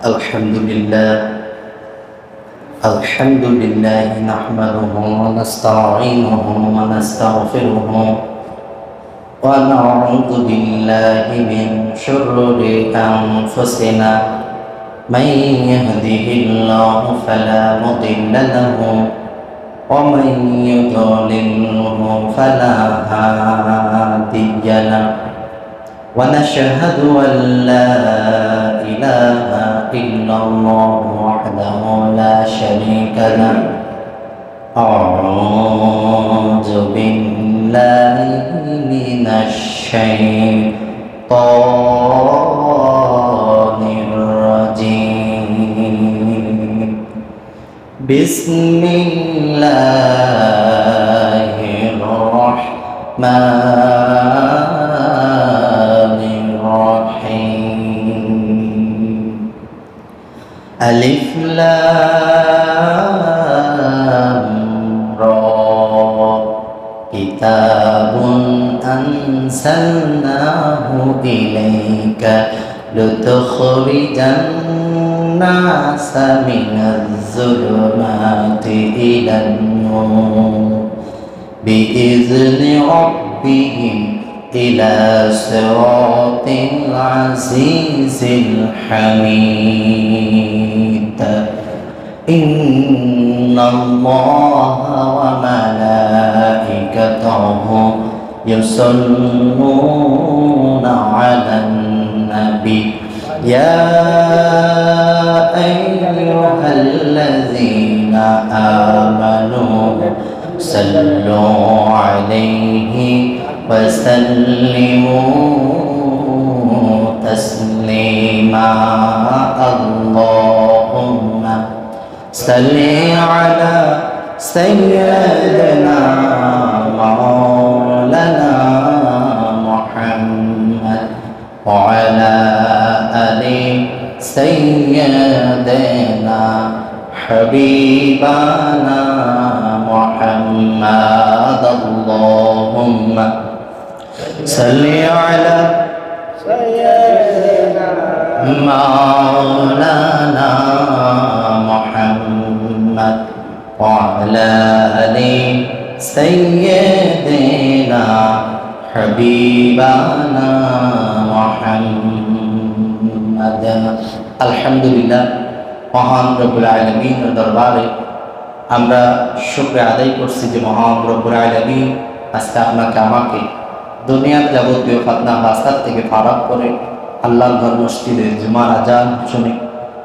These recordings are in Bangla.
الحمد لله نحمده ونستعينه ونستغفره ونعوذ بالله من شرور أنفسنا من يهده الله فلا مضل له ومن يضلله فلا هادي له ونشهد أن لا إله إلا الله وحده لا شريك له أعوذ بالله من الشيطان الرجيم بسم الله الرحمن ألف لام را كتاب أنزلناه إليك لتخرج الناس من الظلمات إلى النور بإذن ربهم إلى صراط العزيز الحميد إن الله وملائكته يصلون على النبي يا أيها الذين آمنوا صلوا عليه وسلموا تسليما اللهم صل على سيدنا مولانا محمد وعلى آل سيدنا حبيبنا محمد اللهم صل على سيدنا مولانا محمد وعلى آل سيدنا حبيبنا محمد الحمد لله মহান রব্বুল আলামিনের দরবারে আমরা শুকরিয়া আদায় করছি যে মহান রব্বুল আলামিন আজকে আপনাকে আমাকে দুনিয়ার যাবতীয় ফাতনা বাস্তার থেকে ফারাক করে আল্লাহর ঘর মসজিদে জুমার আজান শুনে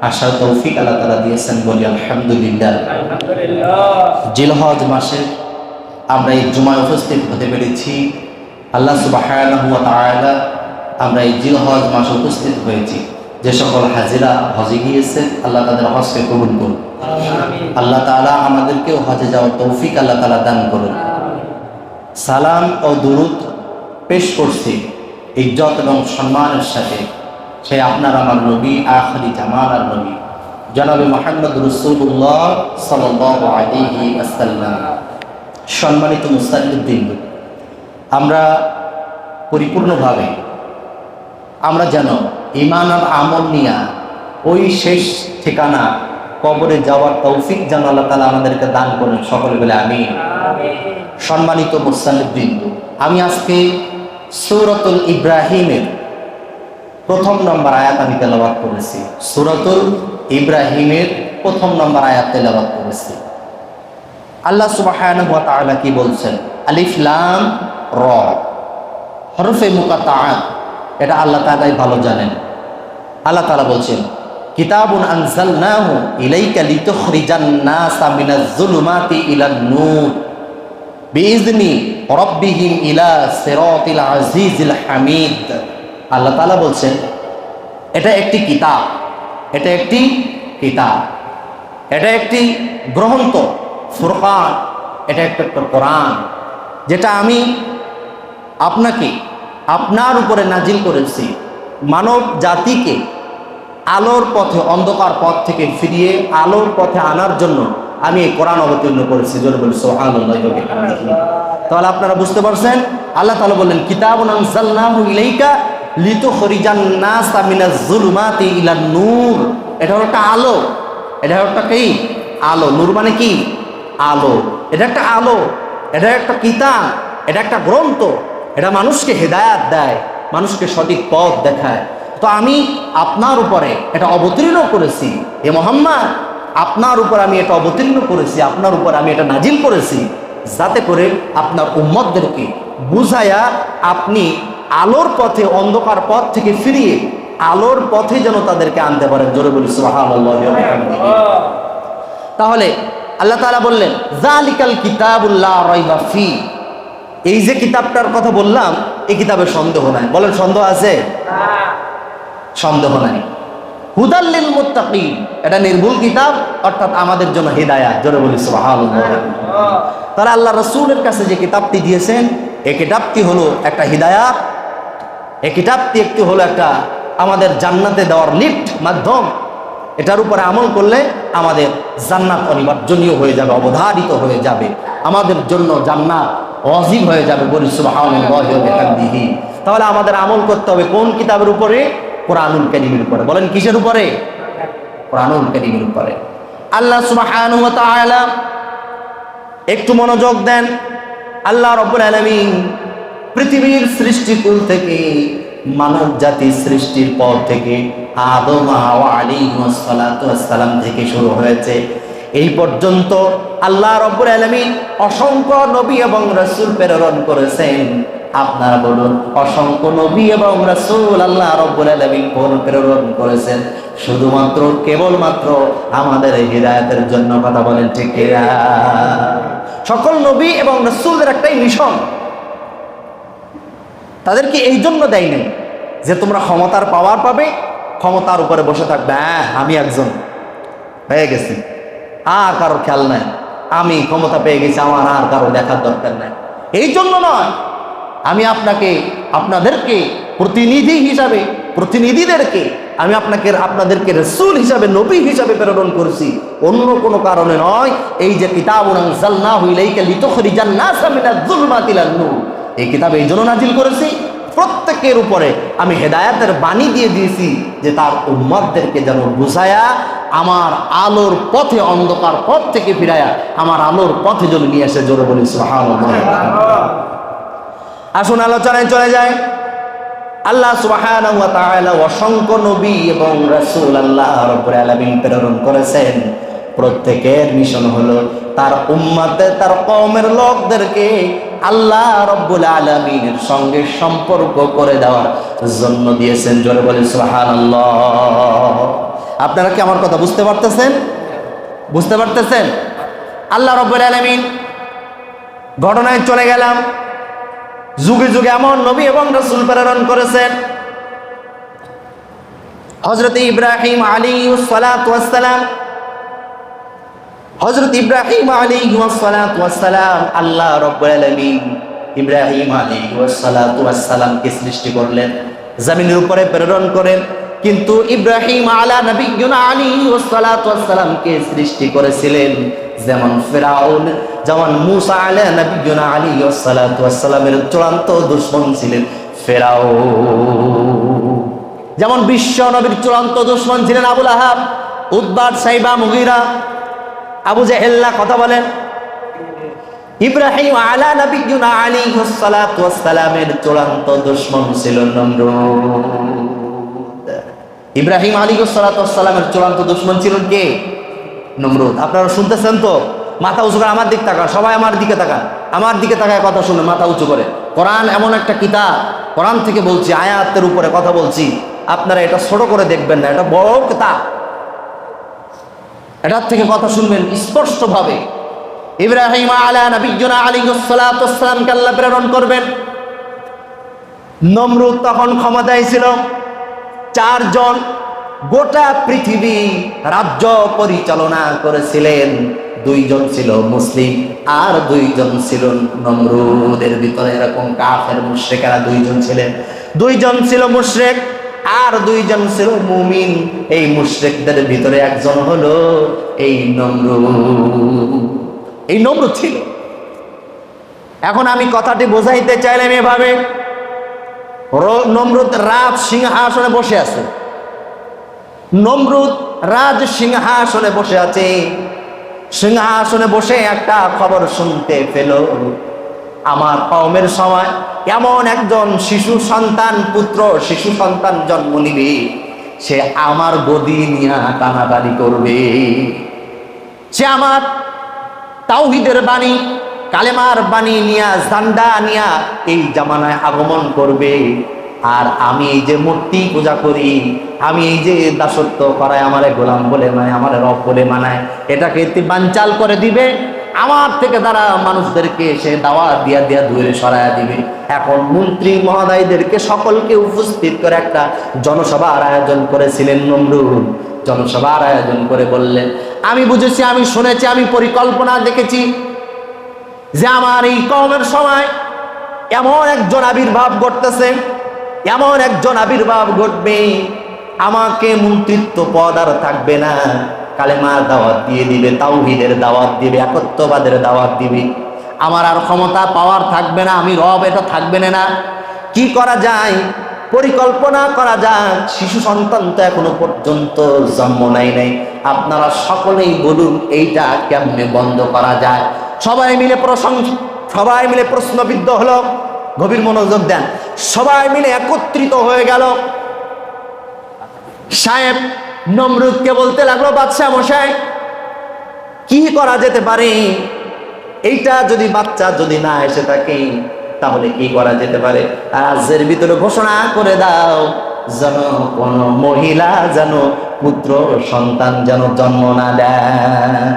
আসার তৌফিক আল্লাহ তাআলা দিয়েছেন বলি আলহামদুলিল্লাহ। জিলহজ মাসে আমরা এই জুমায় উপস্থিত হতে পেরেছি। আল্লাহ সুবহানাহু ওয়া তাআলা আমরা এই জিলহজ মাসে উপস্থিত হয়েছি। যে সকল হাজিরা হজে গিয়েছেন আল্লাহ তাদের হজকে কবুল করুন। আল্লাহ তাআলা আমাদেরকেও হজে যাওয়ার তৌফিক আল্লাহ তাআলা দান করুন। সালাম ও দুরুদ পেশ করছি ইজ্জত এবং সম্মানের সাথে সে আপনার আমার নবী আখিরি জামানার নবী জনাবে মুহাম্মদ রাসূলুল্লাহ সাল্লাল্লাহু আলাইহি ওয়াসাল্লাম। সম্মানিত মুসল্লিবৃন্দ, আমরা পরিপূর্ণভাবে আমরা যেন ঈমান আর আমল নিয়া ওই শেষ ঠিকানা কবরে যাওয়ার তৌফিক যেন আল্লাহ তাআলা আমাদেরকে দান করেন, সকলে বলে আমিন। সম্মানিত মুসল্লিবৃন্দ, আমি আজকে সূরাতুল ইব্রাহিমের প্রথম নম্বর আয়াত আমি তেলাওয়াত করেছি। সূরাতুল ইব্রাহিমের প্রথম নম্বর আয়াত তেলাওয়াত করেছি। আল্লাহ সুবহানাহু ওয়া তাআলা কি বলছেন? আলিফ লাম র হরফে মুকাত্তাআত, এটা আল্লাহ তাআলাই ভালো জানেন। আল্লাহ তাআলা বলছেন কিতাবুন আনজালনাহু ইলাইকা লিতুখরিজান নাসা মিনাজ যুলুমাতি ইলান নূর বিইজনি রাব্বিহিম ইলা সিরাতিল আজিজিল হামিদ। আল্লাহ তাআলা বলছেন এটা একটি কিতাব, এটা একটি কিতাব, এটা একটি গ্রন্থ ফুরকান, এটা একটা কোরআন, যেটা আমি আপনাকে আপনার উপরে নাজিল করেছি মানব জাতিকে আলোর পথে অন্ধকার পথ থেকে ফিরিয়ে আলোর পথে আনার জন্য আমি এই কোরআন অবতীর্ণ করেছি। জোরে বলি সুবহানাল্লাহ। তাহলে আপনারা বুঝতে পারছেন, আল্লাহ তাআলা বললেন কিতাবুন আনজালনাহু ইলাইকা লিতুখরিজান নাসা মিনাজ যুলুমাতি ইলান নূর। এটা হলো একটা আলো, এটা হলো একটা কি আলো। নূর মানে কি আলো, এটা একটা আলো, এটা একটা কিতাব, এটা একটা গ্রন্থ, এটা মানুষকে হেদায়াত দেয়, মানুষকে সঠিক পথ দেখায়। তো আমি আপনার উপরে এটা অবতীর্ণ করেছি, এ মুহাম্মদ আপনার উপর আমি এটা অবতীর্ণ করেছি, আপনার উপর আমি এটা নাজিল করেছি, যাতে করে আপনার উম্মতদেরকে বুঝায়া আপনি আলোর পথে, অন্ধকার পথ থেকে ফিরিয়ে আলোর পথে যেন তাদেরকে আনতে পারেন। জোরে বলি সুবহানাল্লাহ। তাহলে আল্লাহ তাআলা বললেন যালিকাল কিতাবুল লা রাইবা ফি, এই যে কিতাবটার কথা বললাম এই কিতাবে সন্দেহ নাই। বলেন সন্দেহ আছে? সন্দেহ নাই। হুদাল লিল মুত্তাকিন, এটা নির্ভুল কিতাব, অর্থাৎ আমাদের জন্য হিদায়াত। জোরে বলি সুবহানাল্লাহ। তারা আল্লাহ রাসূলের কাছে যে কিতাবটি দিয়েছেন এই কিতাবটি হলো একটা হিদায়াত, এই কিতাবটি একটি হলো একটা আমাদের জান্নাতে দেওয়ার লিফট মাধ্যম। এটার উপরে আমল করলে আমাদের জান্নাত অনিবার্জনীয় হয়ে যাবে, অবধারিত হয়ে যাবে, আমাদের জন্য জান্নাত ওয়াজিব হয়ে যাবে। বলি সুবহানাল্লাহি ওয়া বিহামদিহি। তাহলে আমাদের আমল করতে হবে কোন কিতাবের উপরে? কোরআনুল কারীমের উপরে। বলেন কিসের উপরে? কোরআনুল কারীমের উপরে। আল্লাহ সুবহানাহু ওয়া তাআলা একটু মনোযোগ দেন। আল্লাহ রাব্বুল আলামিন পৃথিবীর সৃষ্টিকুল থেকে, মানব জাতি সৃষ্টির পর থেকে, আদম আলাইহিস সালাতু ওয়াস সালাম থেকে শুরু হয়েছে এই পর্যন্ত আল্লাহ রাব্বুল আলামিন অসংখ্য নবী এবং রাসূল প্রেরণ করেছেন। আপনারা বলুন অসংখ্য নবী এবং রাসূল আল্লাহ রাব্বুল আলামিন প্রেরণ করেছেন শুধুমাত্র কেবলমাত্র আমাদের হিদায়াতের জন্য। কথা বলেন ঠিক কিনা? সকল নবী এবং রাসূলদের একটাই মিশন, তাদেরকে এই জন্য দেয় নাই যে তোমরা ক্ষমতার পাওয়ার পাবে, ক্ষমতার উপরে বসে থাকবে, হ্যাঁ আমি একজন হয়ে গেছি, আর কারোর খেয়াল নাই, আমি ক্ষমতা পেয়ে গেছি, আমার আর কারো দেখার দরকার নাই। এই জন্য নয়, আমি আপনাদেরকে প্রতিনিধি হিসাবে, প্রতিনিধিদেরকে আমি আপনাদেরকে রাসূল হিসাবে, নবী হিসাবে প্রেরণ করেছি, অন্য কোনো কারণে নয়। এই যে কিতাবুন আনজালনাহু ইলাইকা লিতুখরিজান নাসা মিনাজ যুলমাতি ইলান নূর, এই কিতাব এই জন্য নাজিল করেছি প্রত্যেকের উপরে আমি হেদায়াতের বাণী দিয়ে দিয়েছি যে তার উম্মতদেরকে যেন বুঝায়া আমার আলোর পথে, অন্ধকার পথ থেকে ফিরায়া আমার আলোর পথে যেন নিয়ে আসে। জোরে বলি সুবহানাল্লাহ। আসুন আলোচনায় চলে যায়। আল্লাহ সুবহানাহু ওয়া তাআলা অসংখ্য নবী এবং রাসূল আল্লাহ রাব্বুল আলামিন প্রেরণ করেছেন। প্রত্যেকের মিশন হলো তার উম্মতে, তার কওমের লোকদেরকে আল্লাহ রাব্বুল আলামিনের সঙ্গে সম্পর্ক করে দেওয়ার জন্য দিয়েছেন। জোরে বলি সুবহানাল্লাহ। আপনারা কি আমার কথা বুঝতে পারতেছেন? বুঝতে পারতেছেন? আল্লাহ রাব্বুল আলামিন, ঘটনায় চলে গেলাম, যুগে যুগে এমন নবী এবং রাসূল প্রেরণ করেছেন। হযরত ইব্রাহিম আলাইহিস সালাতু ওয়াস সালাম, হযরত ইব্রাহিম আলাইহিস সালাতু ওয়াস সালাম, আল্লাহ রাব্বুল আলামিন ইব্রাহিম আলাইহিস সালাতু ওয়াস সালামকে সৃষ্টি করলেন, জমিনের উপরে প্রেরণ করেন। কিন্তু ইব্রাহিম আলা নবিয়্যিনা আলাইহিস সালাতু ওয়াস সালামকে সৃষ্টি করেছিলেন যেমন ফিরাউন, যেমন মূসা আলা নবিয়্যিনা আলাইহিস সালাতু ওয়াস সালামের চূড়ান্ত দুশমন ছিলেন ফিরাউন, যেমন বিশ্ব নবীর চূড়ান্ত দুশমন ছিলেন আবু লাহাব, উতবা, সাইবা, মুগীরা, আবু জাহেল। কথা বলেন। ইব্রাহিম আলা নবিয়্যিনা আলাইহিস সালাতু ওয়াস সালামের চূড়ান্ত দুশমন ছিল নমরুদ। ইব্রাহিম আলাইহিস সালাতু ওয়াস সালামের চূড়ান্ত দুশমন ছিলেন কে? নমরুদ। আপনারা শুনতেছেন তো? মাথা উঁচু করে আমার দিক তাকান, সবাই আমার দিকে তাকান, আমার দিকে তাকায় কথা শুনে মাথা উঁচু করে। কোরআন এমন একটা কিতাব, কোরআন থেকে বলছি, আয়াতের উপরে কথা বলছি, আপনারা এটা ছোট করে দেখবেন না, এটা বড় কিতাব, এটার থেকে কথা শুনবেন স্পষ্টভাবে। ইব্রাহিম আলা নবিয়্যিনা আলাইহিস সালাতু ওয়াস সালামকে আল্লাহ প্রেরণ করবেন। নমরুদ তখন ক্ষমতায় ছিল, 4 জন গোটা পৃথিবী রাজ্য পরিচালনা করেছিলেন। 2 জন ছিল মুসলিম আর 2 জন ছিল নমরুদের ভিতরে এরকম কাফের মুশরিকেরা 2 জন ছিলেন। 2 জন ছিল মুশরিক আর 2 জন ছিল মুমিন। এই মুশরিকদের ভিতরে একজন হলো এই নমরুদ। এই নমরুদ ছিল। এখন আমি কথাটি বোঝাইতে চাইলাম এভাবে, নমরুদ রাজ সিংহাসনে বসে আছে। নমরুদ রাজ সিংহাসনে বসে আছে। সিংহাসনে বসে একটা খবর শুনতে পেল, আমার কওমের সময় এমন একজন শিশু সন্তান, পুত্র শিশু সন্তান জন্ম নিবে, সে আমার গদি নিয়ে টানাটানি করবে, সে আমার তাওহীদের বাণী, কালেমার বাণী নিয়া, জান্ডা নিয়া এই জামানায় আগমন করবে। আর আমি এই যে মূর্তি পূজা করি, আমি এই যে দাসত্ব করায় আমারে গোলাম বলে মানে আমারে রব বলে মানায়, এটাকে বানচাল করে দিবে। আমার থেকে দ্বারা মানুষদেরকে সে দাওয়াত দিয়া দিয়া দূরে সরাইয়া দিবে। এখন মন্ত্রী মহোদয়দেরকে সকলকে উপস্থিত করে একটা জনসভার আয়োজন করেছিলেন নমরুদ। জনসভার আয়োজন করে বললেন, আমি বুঝেছি, আমি শুনেছি, আমি পরিকল্পনা দেখেছি যে আমার এই কওমের সময় এমন একজন আবির্ভাব ঘটতেছে, এমন একজন আবির্ভাব ঘটবে, আমাকে মন্ত্রিত্ব পদ আর থাকবে না, কালেমার দাওয়াত দিয়ে দিবে, তাওহীদের দাওয়াত দিবে, একত্ববাদের দাওয়াত দিবে, আমার আর ক্ষমতা পাওয়ার থাকবে না, আমি রব এটা থাকবে না। কি করা যায়? পরিকল্পনা করা যাক। শিশু সন্তান তো এখনো পর্যন্ত জন্ম নাই, আপনারা সকলেই বলুন এইটা কেমনে বন্ধ করা যায়। সবাই মিলে প্রশ্নবিদ্ধ হলো। গভীর মনোযোগ দেন। সবাই মিলে একত্রিত হয়ে গেল। সাহেব নমরুদকে বলতে লাগলো, বাদশাহ মশাই, কি করা যেতে পারে? এইটা যদি বাচ্চা যদি না এসে থাকে তাহলে কি করা যেতে পারে? আজের ভিতরে ঘোষণা করে দাও যেন কোন মহিলা যেন পুত্র সন্তান যেন জন্ম না দেয়,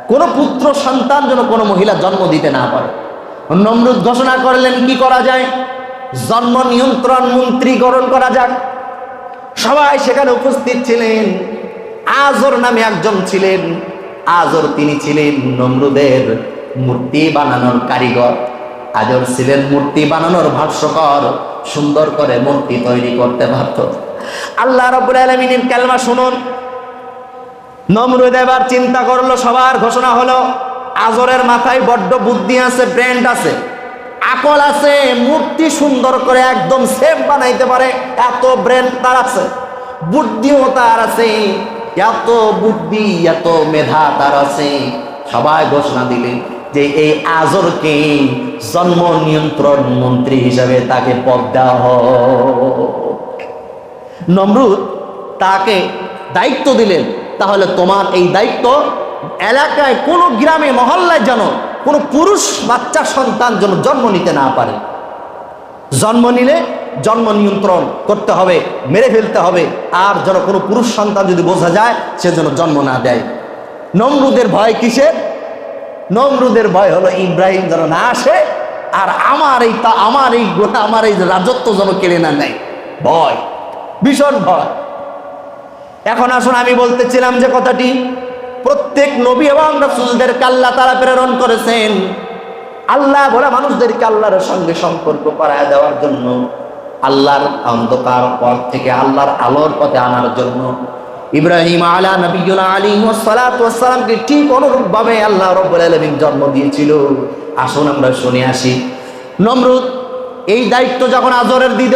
কোন পুত্র সন্তান যেন কোন মহিলা জন্ম দিতে না পারে। নমরুদ ঘোষণা করলেন, কি করা যায়? জন্ম নিয়ন্ত্রণ মন্ত্রী গঠন করা যাক। সবাই সেখানে উপস্থিত ছিলেন। আজর নামে একজন ছিলেন। আজর তিনি ছিলেন নমরুদের মূর্তি বানানোর কারিগর। আজর ছিলেন মূর্তি বানানোর ভাষ্যকর, সুন্দর করে মূর্তি তৈরি করতে পারত। আল্লাহ রাব্বুল আলামিনের কালেমা শুনুন। নমরুদ এবার চিন্তা করলো, সবার ঘোষণা হলো, আজরের মাথায় বড্ড বুদ্ধি আছে, ব্র্যান্ড আছে, আকল আছে, মূর্তি সুন্দর করে একদম সেম বানাইতে পারে, এত ব্রেন তার আছে, বুদ্ধিও তার আছে, এত বুদ্ধি এত মেধা তার আছে। সবাই ঘোষণা দিলেন যে এই আজরকে জন্ম নিয়ন্ত্রণ মন্ত্রী হিসাবে তাকে পদ দেওয়া হোক। নমরুদ তাকে দায়িত্ব দিলেন, তাহলে তোমার এই দায়িত্ব এলাকায় কোনো গ্রামে মহল্লায় যেন কোনো পুরুষ বাচ্চা সন্তান যেন জন্ম নিতে না পারে। জন্ম নিলে জন্ম নিয়ন্ত্রণ করতে হবে, মেরে ফেলতে হবে, আর যেন কোনো পুরুষ সন্তান যদি বোঝা যায় সে যেন জন্ম না দেয়। নমরুদের ভয় কিসের? নমরুদের ভয় হলো ইব্রাহিম যেন না আসে আর আমার এই রাজত্ব যেন কেড়ে না নেয়। ভয়, ভীষণ ভয়। এখন আসুন, আমি বলতেছিলাম যে কথাটি, প্রত্যেক নবী এবং রাসূলদেরকে আল্লাহ তাআলা প্রেরণ করেছেন আল্লাহ বলে মানুষদেরকে আল্লাহর সঙ্গে সম্পর্ক করায় দেওয়ার জন্য, আল্লাহর অন্ধকার পথ থেকে আল্লাহর আলোর পথে আনার জন্য। ইব্রাহিম আলা নবিয়্যিনা আলাইহিস সালাতু ওয়াস সালামকে ঠিক অনুরূপভাবে আল্লাহ রাব্বুল আলামিন জন্ম দিয়েছিল। আসুন আমরা শুনে আসি। নমরুদ এই দায়িত্ব যখন আজরের দিল,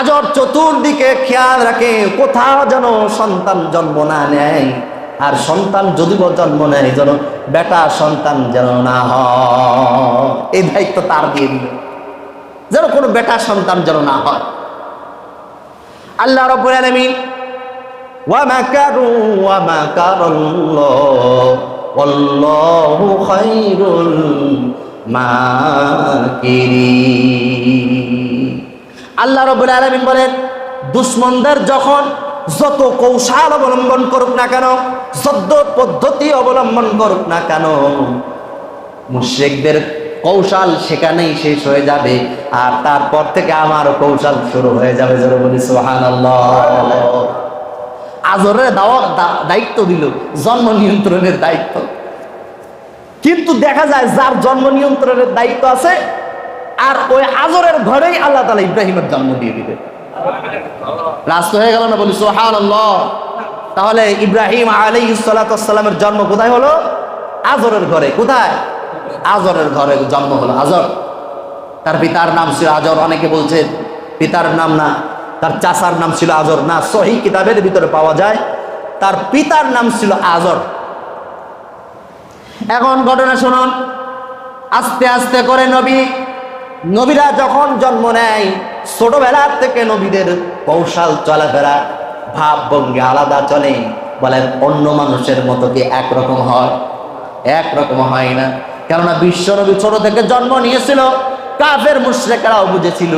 আজর চতুর্দিকে খেয়াল রাখে কোথাও যেন সন্তান জন্ম না নেয়, আর সন্তান যদি জন্ম নেয় যেন বেটা সন্তান যেন না হয়। এই দায়িত্ব তার দিয়ে দিল, যেন কোনো বেটা সন্তান যেন না হয়। আল্লাহ রাব্বুল আলামিন ওয়া মাকারু ওয়া মাকারাল্লাহ ওয়াল্লাহু খায়রুল মাকিরিন। আল্লাহ রাব্বুল আলামিন বলেন, দুশমনদের যখন যত কৌশল অবলম্বন করুক না কেন, যত পদ্ধতি অবলম্বন করুক না কেন, মুশরিকদের কৌশল সেখানেই শেষ হয়ে যাবে, আর তারপর থেকে আমার কৌশল শুরু হয়ে যাবে। যারা বলি সুবহানাল্লাহ। আজরের দায়িত্ব দিল, জন্ম নিয়ন্ত্রণের দায়িত্ব, কিন্তু দেখা যায় যার জন্ম নিয়ন্ত্রণের দায়িত্ব আছে আর ওই আজরের ঘরেই আল্লাহ তাআলা ইব্রাহিমের জন্ম দিয়ে দিবে। রাস্তা হয়ে গেল না? বলি সুবহানাল্লাহ। তাহলে ইব্রাহিম আলাইহিস সালাতু ওয়াস সালামের জন্ম কোথায় হলো? আজরের ঘরে। কোথায়? আজরের ঘরে জন্ম হলো। আজর, তার পিতার নাম ছিল আজর। অনেকে বলছে পিতার নাম না, তার চাচার নাম ছিল আজর। না, সহিহ কিতাবের ভিতরে পাওয়া যায় তার পিতার নাম ছিল আজর। এখন ঘটনা শুনুন, আস্তে আস্তে করে নবীরা যখন জন্ম নেয়, ছোটবেলার থেকে নবীদের কৌশল চলাফেরা ভাব ভঙ্গি আলাদা চলে। বলেন অন্য মানুষের মতো কি একরকম হয়? একরকম হয় না। কেননা বিশ্ব নবী ছোট থেকে জন্ম নিয়েছিল, কাফের মুশরিকরাও বুঝেছিল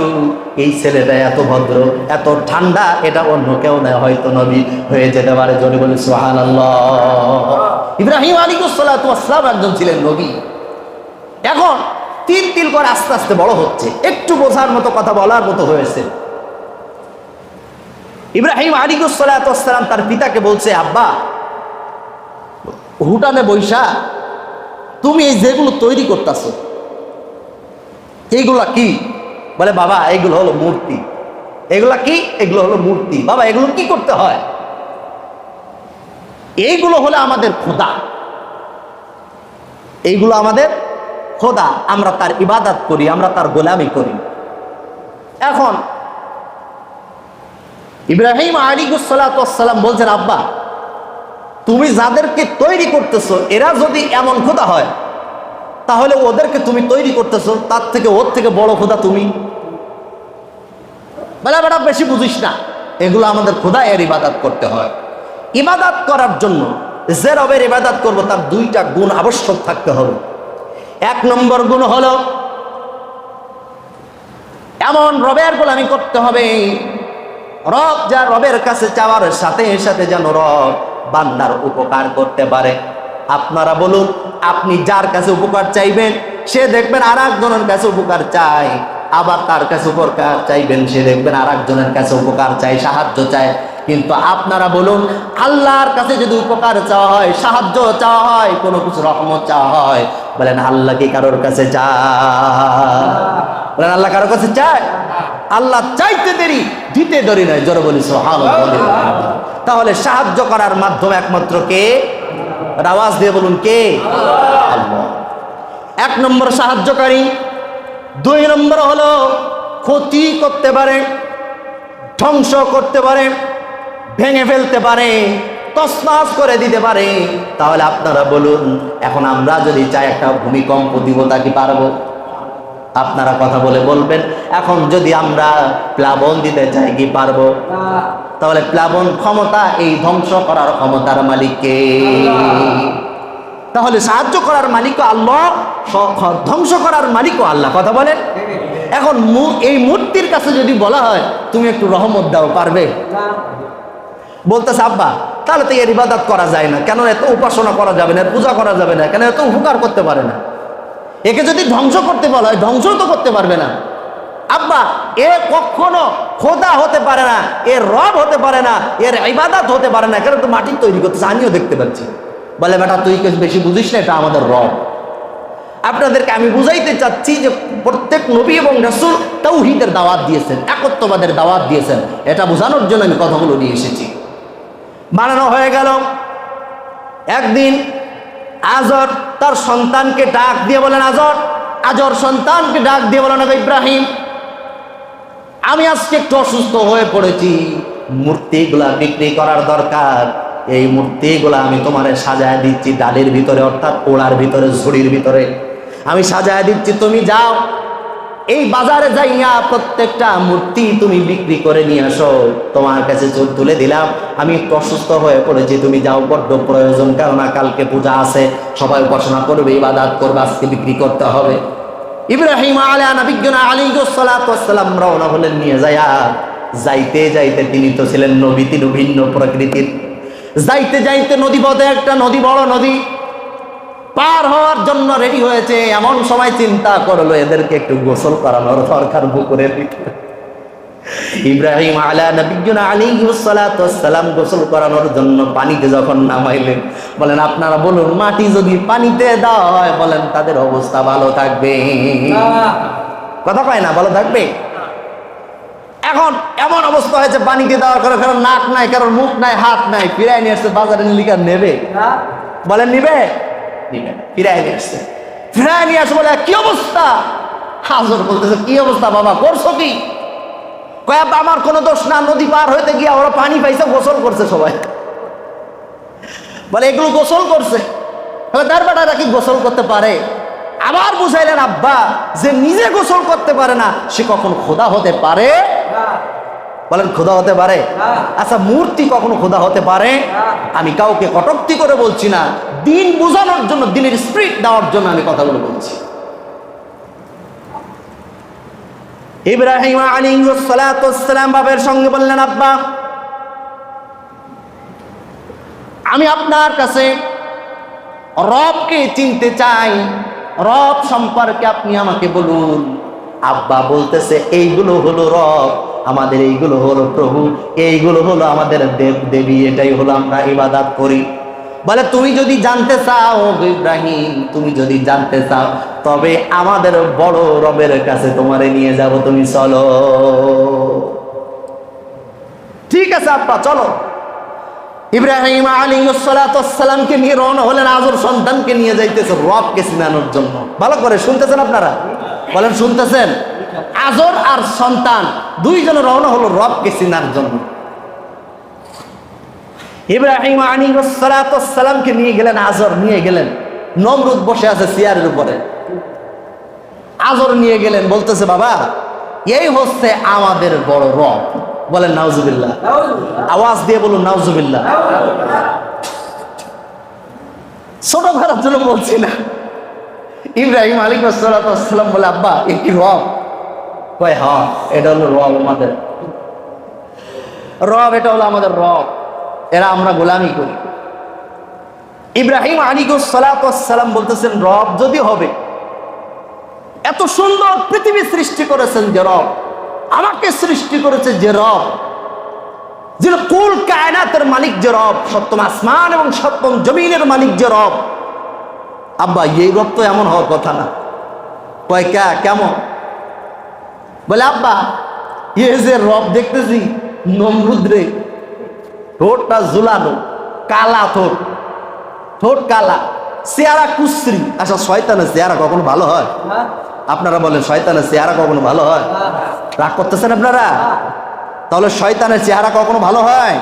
এই ছেলেটা এত ভদ্র, এত ঠান্ডা, এটা অন্য কেউ নয়, হয়তো নবী হয়ে যেতে পারে। জোরে বলি সুবহানাল্লাহ। ইব্রাহিম আলাইহিস সালাতু ওয়াস সালাম একজন ছিলেন নবী। এখন তিল তিল করে আস্তে আস্তে বড় হচ্ছে, একটু বোঝার মতো কথা বলার মতো হয়েছে। ইব্রাহিম আলাইহিস সালাতু ওয়াস সালাম তার পিতাকে বলছে, আব্বা হুটানে বৈশা তুমি এই যেগুলো তৈরি করতেছো এইগুলা কি? বলে বাবা এগুলো হলো মূর্তি। এগুলা কি? এগুলো হলো মূর্তি। বাবা এগুলো কি করতে হয়? এইগুলো হলো আমাদের খোদা, এইগুলো আমাদের খোদা, আমরা তার ইবাদত করি, আমরা তার গোলামি করি। এখন ইব্রাহিম আলাইহিস সালাতু ওয়াস সালাম বলছেন, আব্বা তুমি যাদেরকে তৈরি করতেছো এরা যদি এমন খোদা হয়, তাহলে ওদেরকে তুমি তৈরি করতেছো, তার থেকে ওর থেকে বড় খোদা তুমি। বলে বেটা বেশি বুঝিস না, এগুলো আমাদের খোদা, এর ইবাদত করতে হয়। ইবাদত করার জন্য যে রবের ইবাদত করবো তার দুইটা গুণ আবশ্যক থাকতে হবে। এক নম্বর গুণ হলো এমন রবের গোলামি করতে হবে, রব যা রবের কাছে চাওয়ার সাথে সাথে যেন রব বান্দার উপকার করতে পারে। আপনারা বলুন, আপনি যার কাছে উপকার চাইবেন সে দেখবেন আর একজনের কাছে উপকার চায়, আবার তার কাছে উপকার চাইবেন সে দেখবেন আর একজনের কাছে উপকার চাই, সাহায্য চায়। কিন্তু আপনারা বলুন, আল্লাহর কাছে যদি উপকার চাওয়া হয়, সাহায্য চাওয়া হয়, কোনো কিছু রহমত চাওয়া হয়, বলেন আল্লাহ কি কারোর কাছে চায়? বলেন আল্লাহ কারোর কাছে চায়? আল্লাহ চাইতে দেরি, দিতে দেরি নয়। জোরে বলি সুবহানাল্লাহ। তাহলে সাহায্য করার মাধ্যম একমাত্র কে? আওয়াজ দিয়ে বলুন কে? আল্লাহ। এক নম্বর সাহায্যকারী। দুই নম্বর হলো ক্ষতি করতে পারে, ধ্বংস করতে পারে, ভেঙে ফেলতে পারে, তছনছ করে দিতে পারে। তাহলে আপনারা বলুন, এখন আমরা যদি চাই একটা ভূমিকম্প দিব, তা কি পারবো? আপনারা কথা বলে বলবেন, এখন যদি আমরা প্লাবন দিতে চাই কি পারবো? তাহলে প্লাবন ক্ষমতা, এই ধ্বংস করার ক্ষমতার মালিক কে? তাহলে সাহায্য করার মালিকও আল্লাহ, ধ্বংস করার মালিকও আল্লাহ। কথা বলেন। এখন এই মূর্তির কাছে যদি বলা হয় তুমি একটু রহমত দাও, পারবে? বলতেছে আব্বা তাহলে তো এর ইবাদত করা যায় না, কেন এত উপাসনা করা যাবে না, পূজা করা যাবে না, কেন এত উপকার করতে পারে না। একে যদি ধ্বংস করতে বলা হয় ধ্বংস তো করতে পারবে না। আব্বা এ কখনো খোদা হতে পারে না, এর রব হতে পারে না, এর ইবাদত হতে পারে না, কেন তো মাটির তৈরি করতেছে, আমিও দেখতে পাচ্ছি। বলে বেটা তুই বেশি বুঝিস না, এটা আমাদের রব। আপনাদেরকে আমি বুঝাইতে চাচ্ছি যে প্রত্যেক নবী এবং রাসূল তাওহীদের দাওয়াত দিয়েছেন, একত্ববাদের দাওয়াত দিয়েছেন, এটা বোঝানোর জন্য আমি কথাগুলো নিয়ে এসেছি। বানানো হয়ে গেল। একদিন আজর তার সন্তানকে ডাক দিয়ে বলেন, আজর সন্তানকে ডাক দিয়ে বলেন, ইব্রাহিম আমি আজকে একটু অসুস্থ হয়ে পড়েছি, মূর্তিগুলা বিক্রি করার দরকার, এই মূর্তিগুলা আমি তোমারে সাজায় দিচ্ছি ডালের ভিতরে, অর্থাৎ ওড়ার ভিতরে, ঝুড়ির ভিতরে আমি সাজায় দিচ্ছি, তুমি যাও এই বাজারে যাইয়া প্রত্যেকটা মূর্তি তুমি বিক্রি করে নিয়ে আসো, তোমার কাছে চোখ তুলে দিলাম, আমি একটু অসুস্থ হয়ে পড়েছি, তুমি যাও, বড্ড প্রয়োজন, কেননা কালকে পূজা আছে, সবাই উপাসনা করবে, ইবাদত করবে, আজকে বিক্রি করতে হবে। ইব্রাহিম আলাইহিস সালাতু ওয়াস সালাম রওনা হলেন নিয়ে যায়া। যাইতে যাইতে, তিনি তো ছিলেন নবী, তিনি ভিন্ন প্রকৃতির, যাইতে যাইতে নদী পথে একটা নদী, বড় নদী পার হওয়ার জন্য রেডি হয়েছে। এমন সময় চিন্তা করলো এদেরকে একটু গোসল করানোর দরকার পুকুরের ভিতরে। ইব্রাহিম আলাইহিস সালাতু ওয়াস সালাম গোসল করানোর জন্য পানিতে যখন নামাইলেন, বলেন আপনারা বলুন মাটি যদি পানিতে দেওয়া হয়, বলেন তাদের অবস্থা ভালো থাকবে? কথা কয় না, ভালো থাকবে? এখন এমন অবস্থা হয়েছে পানিতে দেওয়ার কারণে কারোর নাক নাই, কারোর মুখ নাই, হাত নাই, ফিরাই নিয়ে আসছে বাজারে, লিকার নেবে? বলেন নিবে? ফিরাই নিয়ে আসছে। ফিরাই নিয়ে আসে বলে কি অবস্থা? হাজর বলতেছে কি অবস্থা বাবা, করছো কি? কয় আমার কোনো দোষ না, নদী পার হইতে গিয়া ওরা পানি পাইছে, গোসল করছে সবাই। বলে এগুলো গোসল করছে। তার বেটারা কি গোসল করতে পারে? আবার বুঝাইলেন আব্বা যে নিজে গোসল করতে পারে না সে কখন খোদা হতে পারে? বলেন খোদা হতে পারে? আচ্ছা মূর্তি কখনো খোদা হতে পারে? আমি কাউকে কটূক্তি করে বলছি না, দিন বোঝানোর জন্য, দিনের স্পিরিট দেওয়ার জন্য আমি কথাগুলো বলছি। ইব্রাহিম আলাইহিস সালাতু ওয়াস সালাম বাবার সঙ্গে বললেন, আব্বা আমি আপনার কাছে রবকে চিনতে চাই, রব সম্পর্কে আপনি আমাকে বলুন। আব্বা বলতেছে এইগুলো হলো রব, আমাদের এইগুলো হলো প্রভু, এইগুলো হলো আমাদের দেব দেবী, এটাই হলো আমরা ইবাদত করি। বলে তুমি যদি জানতে চাও ইব্রাহিম, তুমি যদি জানতে চাও তবে আমাদের বড় রবের কাছে তোমারে নিয়ে যাব, তুমি চলো। ঠিক আছে আব্বা চলো। ইব্রাহিম আলাইহিস সালাতু ওয়াস সালামকে নিয়ে রওনা হলেন, আজর সন্তানকে নিয়ে যাইতেছে রবকে চিনানোর জন্য। ভালো করে শুনতেছেন আপনারা? বলেন শুনতেছেন? আজর আর সন্তান দুইজন রওনা হলো রবকে চিনার জন্য। ইব্রাহিম আলাইহিস সালাতু ওয়াস সালামকে নিয়ে গেলেন, আজর নিয়ে গেলেন। নমরুদ বসে আছে চেয়ারের উপরে, আজর নিয়ে গেলেন, বলতেছে বাবা এই হচ্ছে আমাদের বড় রব। বলেন নাউজুবিল্লাহ, আওয়াজ দিয়ে বলুন নাউজুবিল্লাহ। ছোট ভাড়ার জন্য বলছি না। ইব্রাহিম আলাইহিস সালাতু ওয়াস সালাম বলে আব্বা এ কি রব? কয় হ্যাঁ এটা হলো রব, আমাদের রব, এটা হলো আমাদের রব, এরা আমরা গোলামি করি। ইব্রাহিম আলাইহিস সালাতু ওয়াস সালাম বলতেছেন রব যদি হবে, এত সুন্দর পৃথিবী সৃষ্টি করেছেন যে রব, আমাকে সৃষ্টি করেছে যে রব, যে কুল কায়নাতের মালিক যে রব, সপ্তম আসমান এবং সপ্তম জমিনের মালিক যে রব, আব্বা এই রব তো এমন হওয়ার কথা না। কয় কেমন? বলে আব্বা এ যে রব দেখতেছি নমরুদ রে, ঠোঁটটা ঝুলানো, কালা ঠোঁট, ঠোঁট কালা, চেহারা কুশ্রী। আচ্ছা শয়তানের চেহারা কখনো ভালো হয়? আপনারা বলেন শয়তানের চেহারা কখনো ভালো হয়? রাগ করতেছেন আপনারা? তাহলে শয়তানের চেহারা কখনো ভালো হয়?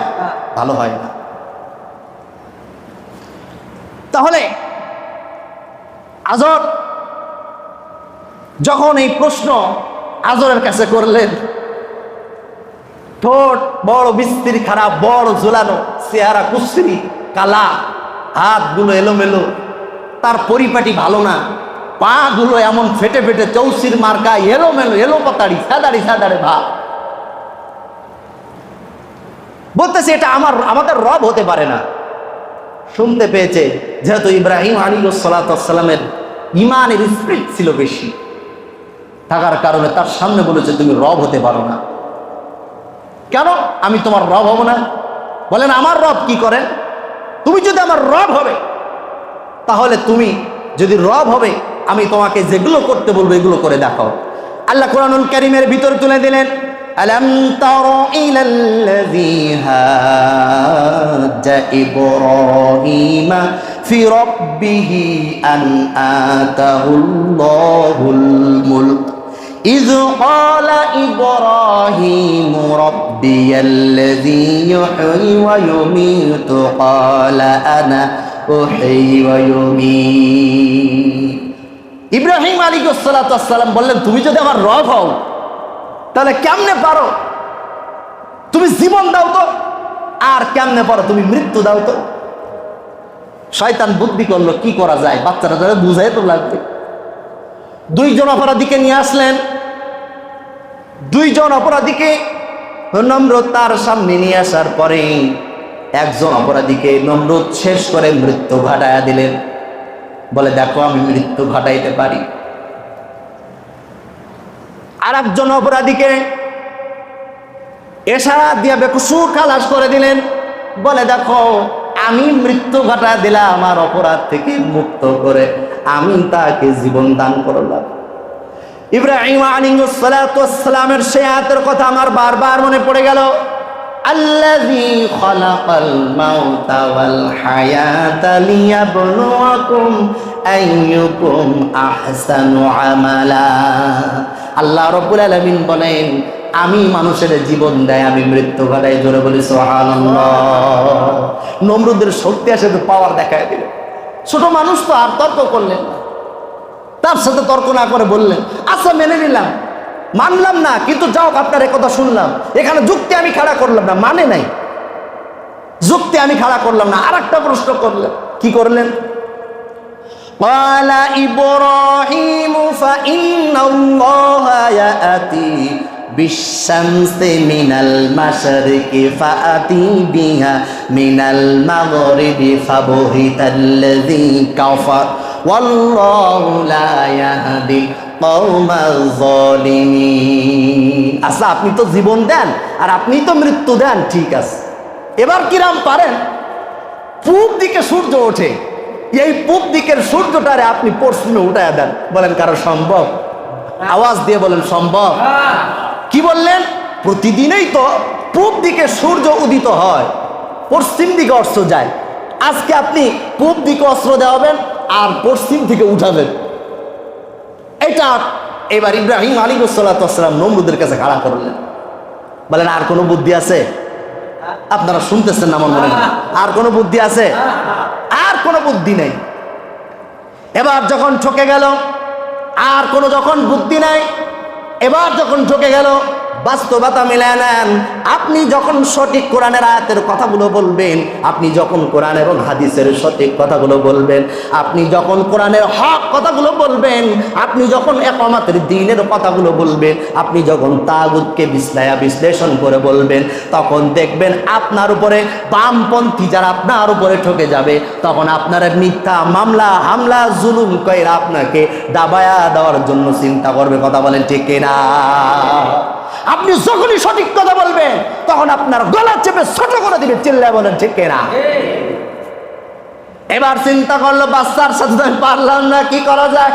ভালো হয় না। তাহলে আজর যখন এই প্রশ্ন আজরের কাছে করলেন, ঠোঁট বড় বিস্তৃতি খারাপ, বড় ঝুলানো, চেহারা কুশ্রী, কালা, হাতগুলো এলোমেলো, তার পরিপাটি ভালো না, পা গুলো এমন ফেটে ফেটে চৌচির মার্কা, এলোমেলো, এলো পাতাড়ি, সাদাড়ি সাদাড়ে ভাব। বলতেছে এটা আমাদের রব হতে পারে না। শুনতে পেয়েছে যেহেতু ইব্রাহিম আলাইহিস সালাতু ওয়াস সালামের ঈমানের স্পিরিট ছিল বেশি থাকার কারণে তার সামনে বলেছে তুমি রব হতে পারো না। কেন আমি তোমার রব হব না? বলেন আমার রব কি করেন? তুমি যদি আমার রব হবে, তাহলে তুমি যদি রব হবে আমি তোমাকে যেগুলো করতে বলবো এগুলো করে দেখাও। আল্লাহ কোরআনুল কারীমের ভিতরে তুলে দিলেন, আলাম তারা ইলাল্লাযী হাজ্জা ইব্রাহিমা ফি রাব্বিহি আন আতাহুল্লাহুল মুলক إذ قال إبراهيم ربي الذي يحيي ويميت قال أنا أحيي ويميت। ইব্রাহিম আলাইহিস সালাতু ওয়াস সালাম বললেন তুমি যদি আমার রব হও তাহলে কেমনে পারো তুমি জীবন দাও তো, আর কেমনে পারো তুমি মৃত্যু দাও তো। শয়তান বুদ্ধি করলো কি করা যায়, বাচ্চারা যারা বুঝাই তো লাগবে। দুইজন অপরাধীকে নিয়ে আসলেন, দুইজন অপরাধীকে নমরুদ তার সামনে নিয়ে আসার পরে একজন অপরাধীকে নমরুদ শেষ করে মৃত্যু ঘটায়া দিলেন। বলে দেখো আমি মৃত্যু ঘটাইতে পারি। আর একজন অপরাধীকে ইশারা দিয়ে বেকসুর খালাস করে দিলেন। বলে দেখো আমি মৃত্যু ঘটায় দিলাম, আমার অপরাধ থেকে মুক্ত করে আমি তাকে জীবন দান করলাম। ইব্রাহিম আলাইহিস সালাতু ওয়াস সালামের সেই আয়াতের কথা আমার বারবার মনে পড়ে গেল, আল্লাযী খালাকাল মাউতা ওয়াল হায়াতা লিয়াবলুয়াকুম আইয়ুকুম আহসানু আমালা। আল্লাহ রাব্বুল আলামিন বলেন আমি মানুষের জীবন দেয়, আমি মৃত্যু ঘটাই। জোরে বলি সুবহানাল্লাহ। নমরুদের শক্তি আসে, তো পাওয়ার দেখায় দিল। ছোট মানুষ তো আর তর্ক করলেন না, তার সাথে তর্ক না করে বললেন আচ্ছা মেনে নিলাম, মানলাম না, কিন্তু যাও আপনার কথা শুনলাম, এখানে যুক্তি আমি খাড়া করলাম না। মানে নাই, যুক্তি আমি খাড়া করলাম না। আর একটা প্রশ্ন করলেন, কি করলেন? قال إبراهيم فإن الله يأتي بالشمس من المشرق فأتي بها من المغرب فبهت الذي كفر والله لا يهدي القوم الظالمين। আচ্ছা, আপনি তো জীবন দেন আর আপনি তো মৃত্যু দেন, ঠিক আছে। এবার কিরাম পারেন, পূব দিকে সূর্য ওঠে, এই পূব দিকের সূর্যটারে আপনি পশ্চিমে উঠায়া দেন। বলেন কারো সম্ভব? আওয়াজ দিয়ে বলেন সম্ভব? কি বললেন? প্রতিদিনই তো পূব দিকে সূর্য উদিত হয়, পশ্চিম দিকে অস্ত্র যায়। আজকে আপনি পূব দিকে অস্ত্র দেওয়াবেন আর পশ্চিম দিকে উঠাবেন। এটা এবার ইব্রাহিম আলাইহিস সালাম নমরুদের কাছে খাড়া করলেন। বলেন আর কোনো বুদ্ধি আছে? আপনারা শুনতেছেন না আমার মনে হয়। আর কোনো বুদ্ধি আছে? আর কোনো বুদ্ধি নেই। এবার যখন ঠকে গেল, আর কোনো যখন বুদ্ধি নাই, এবার যখন ঠকে গেল, বাস্তবতা মিলায় নেন। আপনি যখন সঠিক কোরআনের আয়াতের কথাগুলো বলবেন, আপনি যখন কোরআন এবং হাদিসের সঠিক কথাগুলো বলবেন, আপনি যখন কোরআনের হক কথাগুলো বলবেন, আপনি যখন ইকামাতের দ্বীনের কথাগুলো বলবেন, আপনি যখন তাগুতকে বিশ্লেষণ করে বলবেন, তখন দেখবেন আপনার উপরে বামপন্থী যারা আপনার উপরে ঠকে যাবে, তখন আপনার মিথ্যা মামলা হামলা জুলুম কইরা আপনাকে দাবায়া দেওয়ার জন্য চিন্তা করবে। কথা বলেন ঠিক কিনা? আপনি যখনই সঠিক কথা বলবেন, তখন আপনার গলা চেপে ছোট করে দিবে। চিল্লায় বলেন ঠিক কিনা? এবার চিন্তা করলো, বাচ্চার সাথে আমি পারলাম না, কি করা যায়?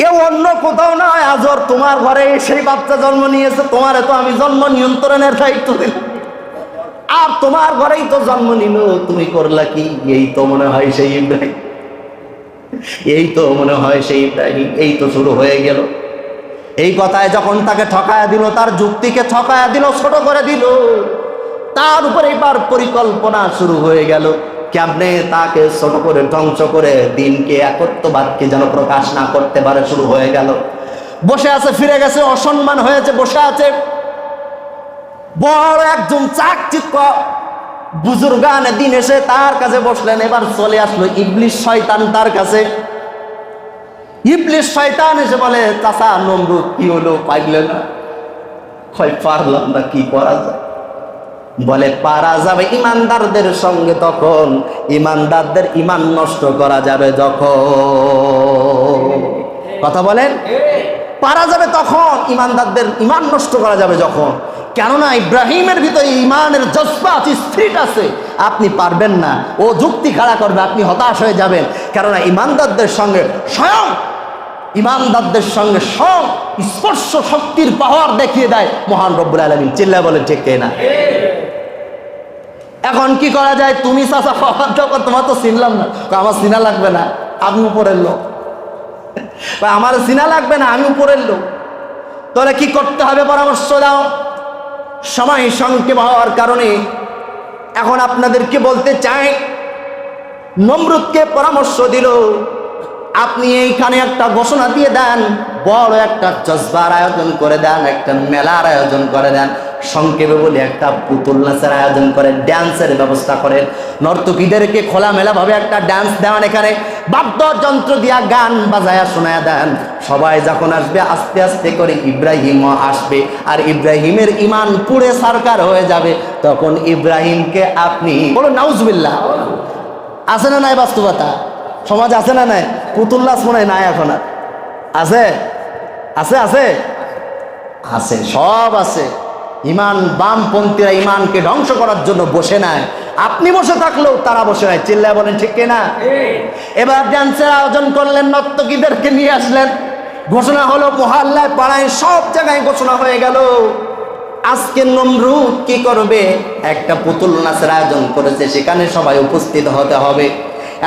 এ অন্য কোথাও নয়, আজর তোমার ঘরে সেই বাচ্চা জন্ম নিয়েছে, তোমার তো আমি জন্ম নিয়ন্ত্রণের দায়িত্ব দিলাম, আর তোমার ঘরেই তো জন্ম নিল, তুমি করলা কি? এই তো মনে হয় সেই ইব্রাহিম, এই তো মনে হয় সেই ইব্রাহিম। এই তো শুরু হয়ে গেল। এই কথায় যখন তাকে ঠকায়া দিল, তার যুক্তিকে ঠকায়া দিল, ছোট করে দিল, তার উপরে এবার পরিকল্পনা শুরু হয়ে গেল কেমনে তাকে ছোট করে ধ্বংস করে দিনকে একত্ববাদকে যেন প্রকাশ না করতে পারে শুরু হয়ে গেল। বসে আছে, ফিরে গেছে, অসম্মান হয়েছে, বসে আছে। বড় একজন চাকচিক্য বুজুর্গানে দিন এসে তার কাছে বসলেন। এবার চলে আসলো ইবলিস শয়তান তার কাছে। ইবলিস শয়তান এসে বলে, চাচা নমরুদ কি হলো, পাইলেন না? হয় পারলাম না, কি করা যায়? বলে পারা যাবে ইমানদারদের সঙ্গে তখন, ইমানদারদের ইমান নষ্ট করা যাবে যখন। কথা বলেন, পারা যাবে তখন, ইমানদারদের ইমান নষ্ট করা যাবে যখন। কেননা ইব্রাহিমের ভিতরে ইমানের জজবাত স্পিরিট আছে, আপনি পারবেন না। ও যুক্তি খাড়া করবে, আপনি হতাশ হয়ে যাবেন। কেননা ইমানদারদের সঙ্গে স্বয়ং স্পর্শ শক্তির পাওয়ার দেখিয়ে দেয় মহান রব্বুল আলামিন। চিল্লায় বলেন ঠিক না? এখন কি করা যায়? তুমি চাচা পাওয়ারটা, তোমার তো চিনলাম না। আমার চিনা লাগবে না, আমি উপরের লোক। আমার চিনা লাগবে না, আমি উপরের লোক। তাহলে কি করতে হবে? পরামর্শ দাও। সময় সংক্ষেপ হওয়ার কারণে এখন আপনাদেরকে বলতে চাই, নমরুদকে পরামর্শ দিল, আপনি এইখানে একটা ঘোষণা দিয়ে দেন, বড় একটা জজবার আয়োজন করে দেন, একটা মেলার আয়োজন করে দেন, সংক্ষেপে বলে একটা পুতুল নাচের আয়োজন করেন, ড্যান্সের ব্যবস্থা করেন, নর্তকীদেরকে খোলামেলা ভাবে একটা ড্যান্স দেওয়ান, এখানে বাদ্যযন্ত্র দিয়া গান বাজায়া শোনায়া দেন। সবাই যখন আসবে আস্তে আস্তে করে ইব্রাহিমও আসবে, আর ইব্রাহিমের ইমান পুড়ে সরকার হয়ে যাবে। তখন ইব্রাহিমকে আপনি বলুন নাউজুবিল্লাহ। আছে না নাই বাস্তবতা? সমাজ আছে না নাই? পুতুল নাচ মনে হয় নাই এখন আর? আছে আছে আছে আছে, সব আছে। ইমান বামপন্থীরা ইমানকে ধ্বংস করার জন্য বসে নাই, আপনি বসে থাকলেও তারা বসে নাই। চিল্লায় বলেন ঠিক কিনা? এবার ড্যান্সের আয়োজন করলেন, নর্তকীদেরকে নিয়ে আসলেন, ঘোষণা হলো মহল্লায় পাড়ায় সব জায়গায় ঘোষণা হয়ে গেল, আজকে নমরুদ কি করবে? একটা পুতুল নাচের আয়োজন করেছে, সেখানে সবাই উপস্থিত হতে হবে।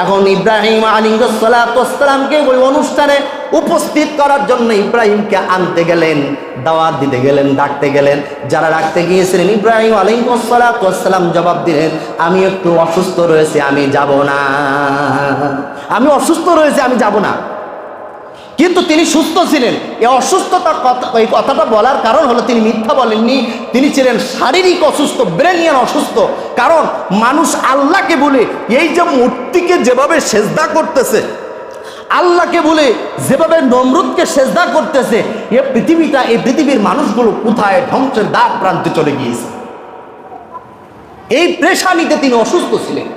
এখন ইব্রাহিম আলাইহিসসালামকে ওই অনুষ্ঠানে উপস্থিত করার জন্য ইব্রাহিমকে আনতে গেলেন, দাওয়াত দিতে গেলেন, ডাকতে গেলেন। যারা ডাকতে গিয়েছিলেন ইব্রাহিম আলাইহিসসালাম জবাব দিলেন, আমি একটু অসুস্থ রয়েছে, আমি যাব না, আমি অসুস্থ রয়েছে, আমি যাব না। কিন্তু তিনি সুস্থ ছিলেন। এই অসুস্থতার কথা, এই কথাটা বলার কারণ হলো তিনি মিথ্যা বলেননি, তিনি ছিলেন শারীরিক অসুস্থ, ব্রেনিয়ান অসুস্থ। কারণ মানুষ আল্লাহকে বলে এই যে মূর্তিকে যেভাবে সেজদা করতেছে, আল্লাহকে বলে যেভাবে নমরুদকে সেজদা করতেছে, এই পৃথিবীর মানুষগুলো কোথায় ধ্বংসের দ্বার প্রান্তে চলে গিয়েছে। এই প্রেশানিতে তিনি অসুস্থ ছিলেন।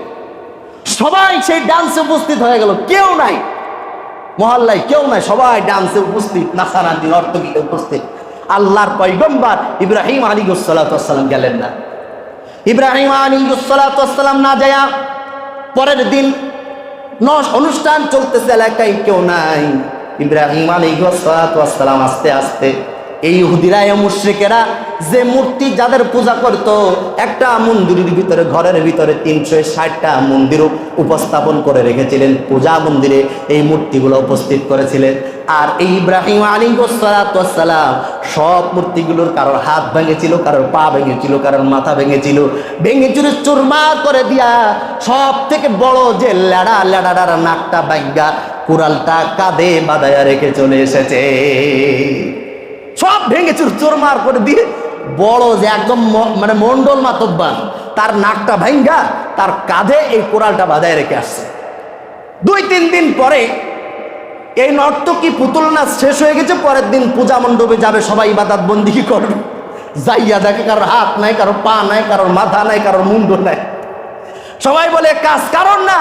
সবাই সেই ডান্সে উপস্থিত হয়ে গেল, কেউ নাই মহল্লায়, কেউ নাই, সবাই ডান্সে উপস্থিত, নাচানাচি নর্তকীতে উপস্থিত। আল্লাহর পয়গম্বর ইব্রাহিম আলাইহিসসালাম গেলেন না। ইব্রাহিম আলাইহিসসালাম না যায়া পরের দিন অনুষ্ঠান চলতেছে, এলাকায় কেউ নাই। ইব্রাহিম আলাইহিসসালাম আস্তে আস্তে এই ইহুদিরা, মুশরিকেরা যে মূর্তি যাদের পূজা করত, একটা মন্দিরের ভিতরে, ঘরের ভিতরে 360টা মন্দির উপস্থাপন করে রেখেছিলেন, পূজা মন্দিরে এই মূর্তিগুলো উপস্থিত করেছিলেন। আর এই ইব্রাহিম আলাইহিসসালাম সব মূর্তিগুলোর কারোর হাত ভেঙেছিল, কারোর পা ভেঙেছিল, কারোর মাথা ভেঙেছিল, ভেঙে চুরে চুরমার করে দিয়া সব থেকে বড় যে লেডা নাকটা ভাঙ্গা কুড়ালটা কাঁধে বাঁধায়া রেখে চলে এসেছে। সব ভেঙে চুরমার করে দিয়ে বড় যে একদম মানে মন্ডল মাতব্বার, তার নাকটা ভাঙ্গা তার কাঁধে এই কোরালটা বাঁধায় রেখে আসছে। 2-3 দিন পরে এই নর্তকী পুতুল নাচ শেষ হয়ে গেছে। পরের দিন পূজা মণ্ডপে যাবে, সবাই ইবাদত বন্দিগি করবে। যাইয়া দেখে কারোর হাত নাই, কারোর পা নাই, কারোর মাথা নাই, কারোর মুন্ড নাই। সবাই বলে কাজ কারণ না,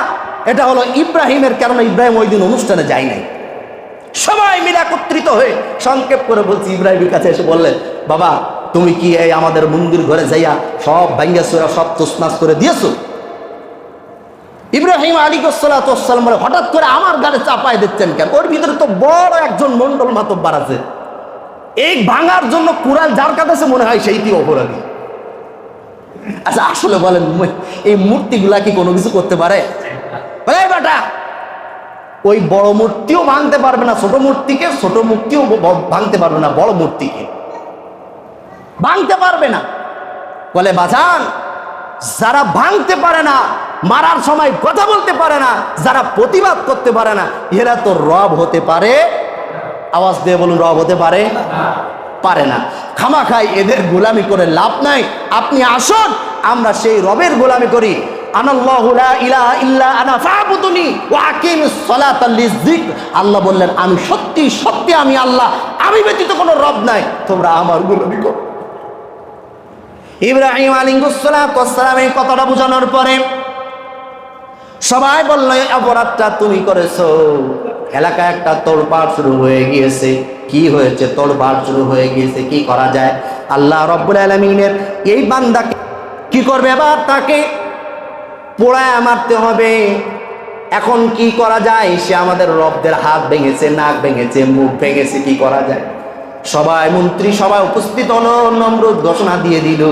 এটা হলো ইব্রাহিমের, কারণ ইব্রাহিম ওই দিন অনুষ্ঠানে যায় নাই। সবাই মিলে একত্রিত হয়ে সংক্ষেপ করে বলছি, ইব্রাহিমের কাছে এসে বললেন, বাবা তুমি কি এই আমাদের মন্দির ঘরে যাইয়া সব ভাঙ্গা চোরা সব তোষনাচ করে দিয়েছো? ইব্রাহিম আলাইহিসসালাম বলে, হঠাৎ করে আমার গাড়ি চাপায় দিচ্ছেন কেন? ওর ভিতরে তো বড় একজন মন্ডল মাতব্বার আছে, এই ভাঙার জন্য কুড়াল যার কাছে মনে হয় সেইটি অপরাধী। আচ্ছা আসলে বলেন, এই মূর্তিগুলা কি কোনো কিছু করতে পারে? বেটা, ওই বড় মূর্তিও ভাঙতে পারবে না ছোট মূর্তিকে, ছোট মূর্তিও ভাঙতে পারবে না বড় মূর্তিকে, ভাঙতে পারবে না। বলে বাজান, যারা ভাঙতে পারে না, মারার সময় কথা বলতে পারে না, যারা প্রতিবাদ করতে পারে না, এরা তো রব হতে পারে? আওয়াজ দিয়ে বলুন, রব হতে পারে? পারে না। খামাখাই এদের গোলামি করে লাভ নাই। আপনি আসুন, আমরা সেই রবের গোলামি করি। আনাল্লাহু লা ইলাহা ইল্লা আনা ফাবুদুনি ওয়া আকিমিস সালাতা লিযিকর। আল্লাহ বললেন, আমি সত্যি সত্যি আমি আল্লাহ, আমি ব্যতীত কোনো রব নাই, তোমরা আমার গোলামি করো। ইব্রাহিম আলাইহিসসালাম এই কথাটা বোঝানোর পরে সবাই বলল, অপরাধটা তুমি করেছো। এলাকায় একটা তোড়পাড় শুরু হয়ে গিয়েছে। কি হয়েছে? তোড়পাড় শুরু হয়ে গিয়েছে। কি করা যায়? আল্লাহ রাব্বুল আলামিনের এই বান্দাকে কি করবে? এবার তাকে পোড়ায় মারতে হবে। এখন কি করা যায়? সে আমাদের রবদের হাত ভেঙেছে, নাক ভেঙেছে, মুখ ভেঙেছে, কি করা যায়? সবাই মন্ত্রী সবাই উপস্থিত হলো। নমরুদ ঘোষণা দিয়ে দিল,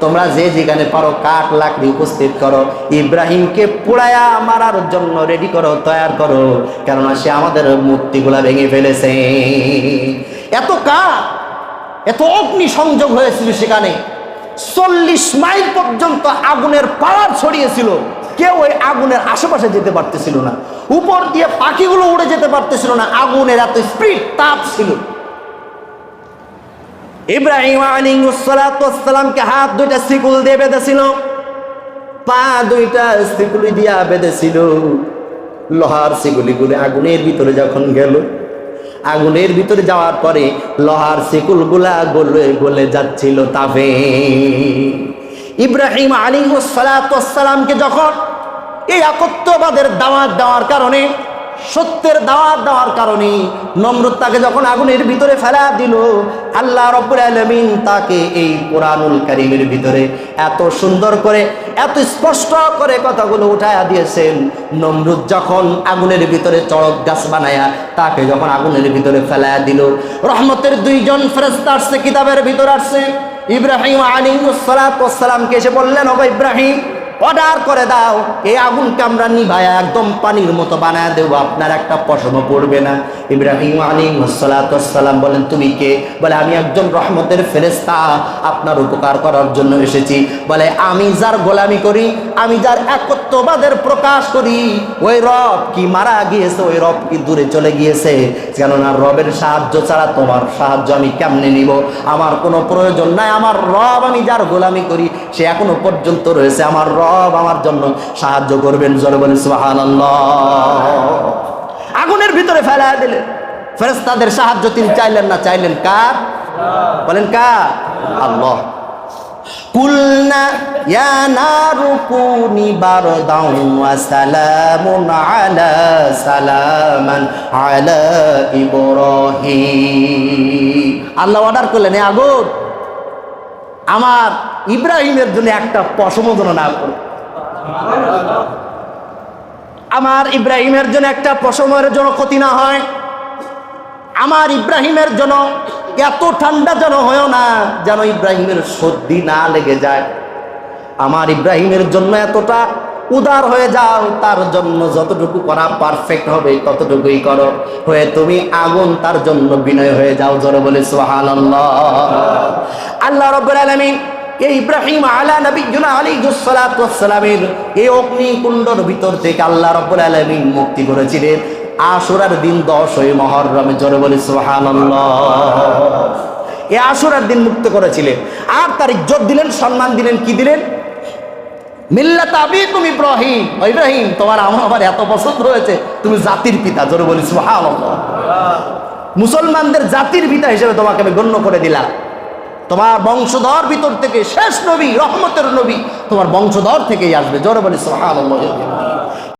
তোমরা যে যেখানে পারো কাঠ লাকড়ি উপস্থিত করো, ইব্রাহিমকে পোড়ায়া মারার জন্য রেডি করো, তৈরি করো, কেননা সে আমাদের মূর্তিগুলা ভেঙে ফেলেছে। এত কাঠ, এত অগ্নি সংযোগ হয়েছিল সেখানে। 40 মাইল পর্যন্ত আগুনের পাওয়ার ছড়িয়েছিল। কেউ ওই আগুনের আশেপাশে যেতে পারতেছিল না। উপর দিয়ে পাখিগুলো উড়ে যেতে পারতেছিল না, আগুনের এত স্পিড, তাপ ছিল। ইব্রাহিম আলাইহিসসালামকে হাত দুইটা শিকল দিয়ে বেঁধেছিল, পা দুইটা শিকল দিয়া বেঁধেছিল। লোহার শিকলিগুলো আগুনের ভিতরে যখন গেল, আগুনের ভিতরে যাওয়ার পরে লোহার শিকলগুলা গলে গলে যাচ্ছিল তাপে। ইব্রাহিম আলাইহিসসালামকে যখন এই একত্ববাদের দাওয়াত দেওয়ার কারণে, সত্যের দাওয়াত দেওয়ার কারণে নমরুদ তাকে যখন আগুনের ভিতরে ফেলা দিল, আল্লাহ রাব্বুল আলামিন তাকে এই কোরআনুল কারীমের ভিতরে এত সুন্দর করে, এত স্পষ্ট করে কথাগুলো উঠায়া দিয়েছেন। নমরুদ যখন আগুনের ভিতরে চড়ক গাছ বানায়া তাকে যখন আগুনের ভিতরে ফেলা দিল, রহমতের 2 জন ফেরেশতা আসছে, কিতাবের ভিতর আসছে। ইব্রাহিম আলাইহিসসালামকে এসে বললেন, ওগো ইব্রাহিম, অর্ডার করে দাও, এই আগুনকে আমরা নিভায়া একদম পানির মতো বানায় দেবো, আপনার একটা পশমও পড়বে না। ইব্রাহিম আলাইহিস সালাতু ওয়াস সালাম বলেন, তুমি কে? বলে, আমি একজন রহমতের ফেরেশতা, আপনার উপকার করার জন্য এসেছি। বলে, আমি যার গোলামি করি, আমি যার একত্ববাদের প্রকাশ করি, ওই রব কি মারা গিয়েছে? ওই রব কি দূরে চলে গিয়েছে? কেননা রবের সাহায্য ছাড়া তোমার সাহায্য আমি কেমনে নিব? আমার কোনো প্রয়োজন নাই। আমার রব, আমি যার গোলামি করি, সে এখনো পর্যন্ত রয়েছে। আমার রব আমার জন্য সাহায্য করবেন। জোরে বলে সুবহানাল্লাহ। আগুনের ভিতরে ফেলা দিলেন। ফেরেশতাদের সাহায্য তিনি চাইলেন না, চাইলেন কার? বলেন কার? আল্লাহ। কুলনা ইয়া নারু কুনি বারদান ওয়া সালামুন আলা সালামান আলা ইব্রাহিম। আল্লাহ অর্ডার করলেন, এ আগুন আমার ইব্রাহিমের জন্য একটা পশমও যেন না করে। আমার ইব্রাহিমের জন্য একটা পশমের জন্য ক্ষতি না হয়। আমার ইব্রাহিমের জন্য এত ঠান্ডা যেন হয় না, যেন ইব্রাহিমের সর্দি না লেগে যায়। আমার ইব্রাহিমের জন্য এতটা উদার হয়ে যাও, তার জন্য যতটুকু করা পারফেক্ট হবে ততটুকুই করো। হয়ে তুমি আগুন, তার জন্য বিনয় হয়ে যাও। জোরে বলে সুবহানাল্লাহ। আল্লাহ রাব্বুল আলামিন এই ইব্রাহিম আলা নবিয়্যিনা আলাইহিস সালাতু ওয়াস সালামের এই অগ্নিকুণ্ডর ভিতর থেকে আল্লাহ রাব্বুল আলামিন মুক্তি করেছিলেন আশুরার দিন 10ই মুহররমে। জোরে বলি সুবহানাল্লাহ। এই আশুরার দিন মুক্ত করেছিলেন। আর তার ইজ্জত দিলেন, সম্মান দিলেন। কি দিলেন? মিল্লাত আবিকুম ইব্রাহিম। ইব্রাহিম, তোমার আমার এত পছন্দ হয়েছে, তুমি জাতির পিতা। জোরে বলি সুবহানাল্লাহ। মুসলমানদের জাতির পিতা হিসেবে তোমাকে আমি গণ্য করে দিলাম। তোমার বংশধর ভিতর থেকে শেষ নবী, রহমতের নবী, তোমার বংশধর থেকেই আসবে। জোরে বলি সুবহানাল্লাহ।